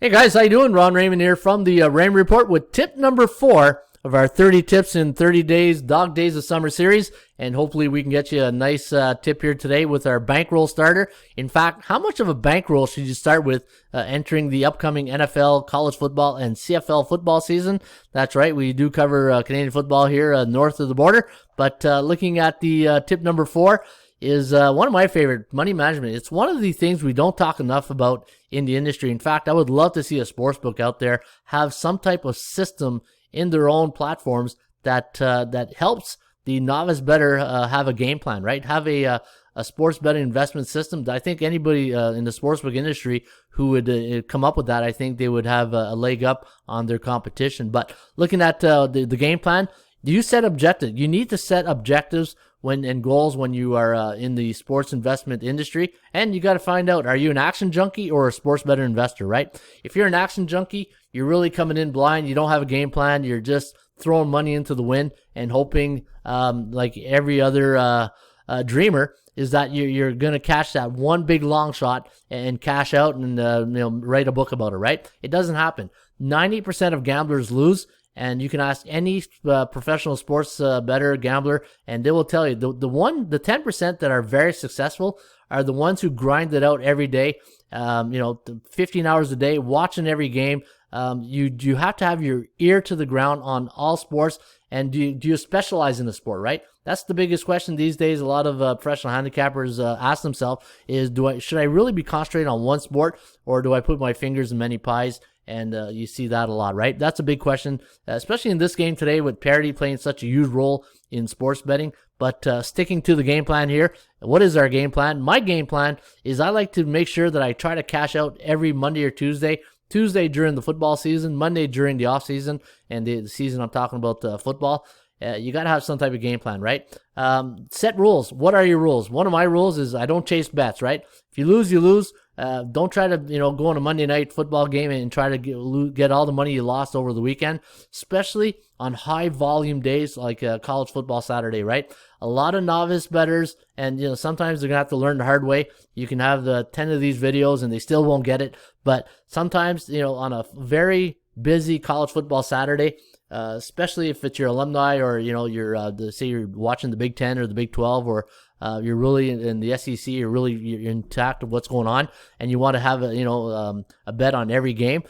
Hey guys, how you doing? Ron Raymond here from the Raymond Report with tip number 4 of our 30 tips in 30 days, dog days of summer series. And hopefully we can get you a nice tip here today with our bankroll starter. In fact, how much of a bankroll should you start with entering the upcoming NFL, college football, and CFL football season? That's right, we do cover Canadian football here north of the border. But looking at the tip number 4, is one of my favorite, money management. It's one of the things we don't talk enough about in the industry. In fact, I would love to see a sportsbook out there have some type of system in their own platforms that helps the novice bettor have a game plan, right? Have a sports betting investment system. I think anybody in the sportsbook industry who would come up with that, I think they would have a leg up on their competition. But looking at the game plan, do you set objectives? You need to set objectives and goals when you are in the sports investment industry, and you got to find out, are you an action junkie or a sports bettor investor, right? If you're an action junkie, you're really coming in blind. You don't have a game plan. You're just throwing money into the wind and hoping, like every other dreamer, is that you're going to catch that one big long shot and cash out and write a book about it, right? It doesn't happen. 90% of gamblers lose. And you can ask any professional sports bettor, gambler, and they will tell you the 10% that are very successful are the ones who grind it out every day, 15 hours a day, watching every game. You have to have your ear to the ground on all sports. And do you specialize in the sport, right? That's the biggest question these days. A lot of professional handicappers ask themselves is, should I really be concentrating on one sport, or do I put my fingers in many pies? And you see that a lot, right? That's a big question, especially in this game today with parity playing such a huge role in sports betting. But sticking to the game plan here, what is our game plan? My game plan is I like to make sure that I try to cash out every Monday or Tuesday. Tuesday during the football season, Monday during the off season, and the season I'm talking about football. You got to have some type of game plan, right? Set rules. What are your rules? One of my rules is I don't chase bets, right? If you lose, you lose. Don't try to, go on a Monday night football game and try to get all the money you lost over the weekend, especially on high volume days like college football Saturday, right? A lot of novice bettors, and sometimes they're gonna have to learn the hard way. You can have the 10 of these videos and they still won't get it. But sometimes, on a very busy college football Saturday, especially if it's your alumni or you're say you're watching the Big 10 or the Big 12, or you're really in the SEC, you're intact of what's going on, and you want to have a bet on every game.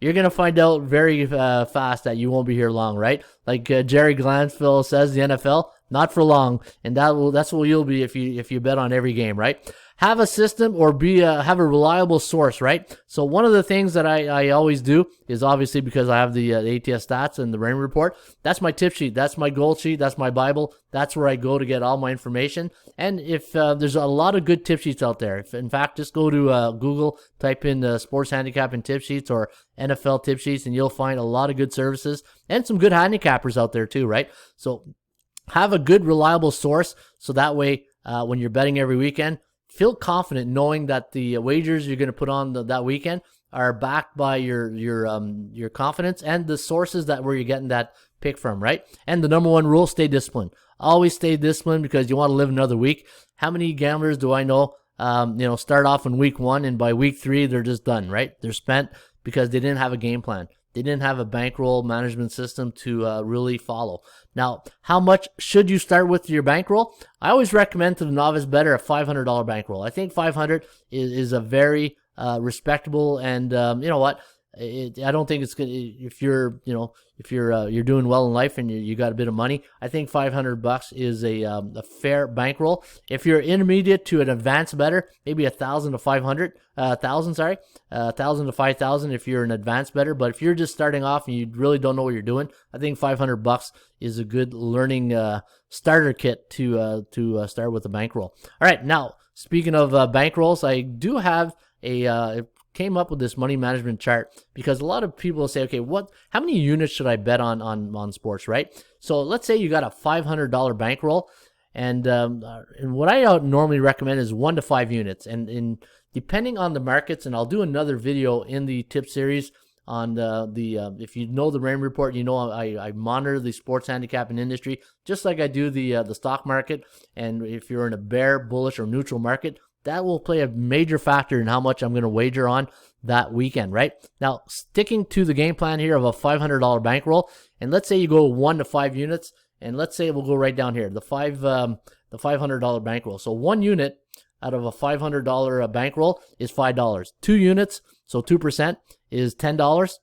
You're gonna find out very fast that you won't be here long, right? Like Jerry Glanville says, the NFL not for long, and that's what you'll be if you bet on every game, right? Have a system or have a reliable source, right? So one of the things that I always do is, obviously because I have the ATS stats and the Raymond Report, that's my tip sheet, that's my gold sheet, that's my Bible, that's where I go to get all my information. And if there's a lot of good tip sheets out there, in fact, just go to Google, type in sports handicapping tip sheets or NFL tip sheets, and you'll find a lot of good services and some good handicappers out there too, right? So have a good, reliable source, so that way when you're betting every weekend, feel confident knowing that the wagers you're going to put on that weekend are backed by your confidence and the sources where you're getting that pick from, right? And the number one rule, stay disciplined. Always stay disciplined, because you want to live another week. How many gamblers do I know, start off in week 1 and by week 3 they're just done, right? They're spent because they didn't have a game plan. They didn't have a bankroll management system to really follow. Now, how much should you start with your bankroll? I always recommend to the novice bettor a $500 bankroll. I think $500 is a very respectable, and you know what? I don't think it's good if you're doing well in life and you got a bit of money. I think $500 is a fair bankroll. If you're intermediate to an advanced bettor, maybe 1,000 to 500, 1,000 to 5,000 if you're an advanced bettor. But if you're just starting off and you really don't know what you're doing, I think $500 is a good learning starter kit to start with a bankroll. All right, now speaking of bankrolls, I do have came up with this money management chart because a lot of people say, okay, how many units should I bet on sports, right? So let's say you got a $500 bankroll, and what I normally recommend is 1 to 5 units, and depending on the markets, and I'll do another video in the tip series on if you know the Raymond Report, I monitor the sports handicapping industry just like I do the stock market, and if you're in a bear, bullish, or neutral market, that will play a major factor in how much I'm going to wager on that weekend, right? Now, sticking to the game plan here of a $500 bankroll, and let's say you go 1 to 5 units, and let's say we'll go right down here, the $500 bankroll. So 1 unit out of a $500 bankroll is $5. 2 units, so 2% is $10.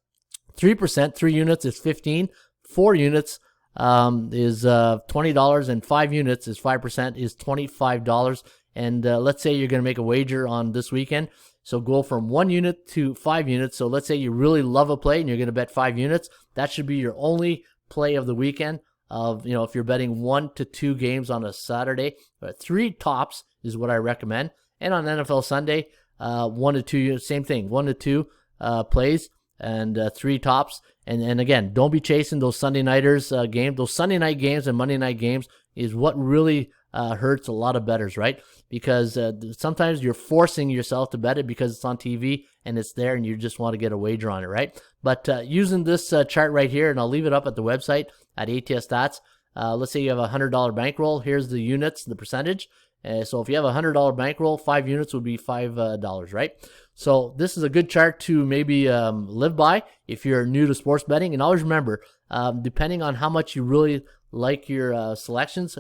3%, 3 units is $15. 4 units is $20, and 5 units is 5% is $25. And let's say you're going to make a wager on this weekend. So go from 1 unit to 5 units. So let's say you really love a play and you're going to bet 5 units. That should be your only play of the weekend. If you're betting 1 to 2 games on a Saturday, 3 tops is what I recommend. And on NFL Sunday, 1 to 2, same thing, 1 to 2 plays and 3 tops. And again, don't be chasing those Sunday nighters games. Those Sunday night games and Monday night games is what really hurts a lot of bettors, right? Because sometimes you're forcing yourself to bet it because it's on TV and it's there and you just want to get a wager on it, right? But using this chart right here, and I'll leave it up at the website at ATS Stats. Let's say you have a $100 bankroll. Here's the units, the percentage. So if you have a $100 bankroll, 5 units would be $5, right? So this is a good chart to maybe live by if you're new to sports betting. And always remember, depending on how much you really like your selections,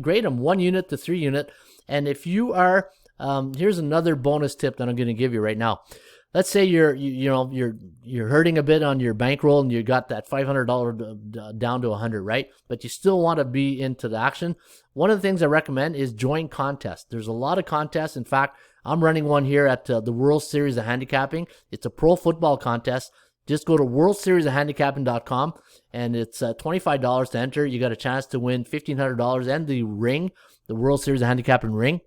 grade them 1 unit to 3 unit. And if you are, here's another bonus tip that I'm going to give you right now. Let's say you're hurting a bit on your bankroll and you got that $500 down to 100, right? But you still want to be into the action. One of the things I recommend is join contests. There's a lot of contests. In fact, I'm running one here at the World Series of Handicapping. It's a pro football contest. Just go to worldseriesofhandicapping.com and it's $25 to enter. You got a chance to win $1,500 and the ring, the World Series of Handicapping ring.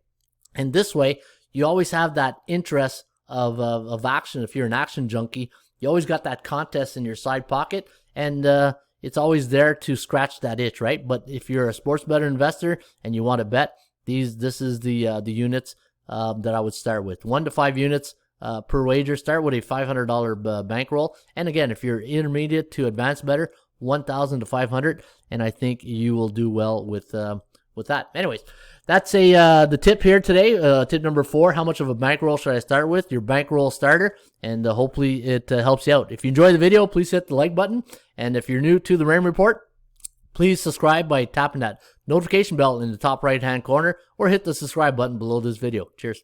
And this way, you always have that interest of action. If you're an action junkie, you always got that contest in your side pocket, and it's always there to scratch that itch, right? But if you're a sports bettor investor and you want to bet, this is the units that I would start with. 1 to 5 units per wager. Start with a $500 bankroll, and again, if you're intermediate to advanced bettor, 1,000 to 500, and I think you will do well with that. Anyways, that's the tip here today. Tip number 4, how much of a bankroll should I start with? Your bankroll starter, and hopefully it helps you out. If you enjoyed the video, please hit the like button, and if you're new to the Raymond Report, please subscribe by tapping that notification bell in the top right hand corner, or hit the subscribe button below this video. Cheers.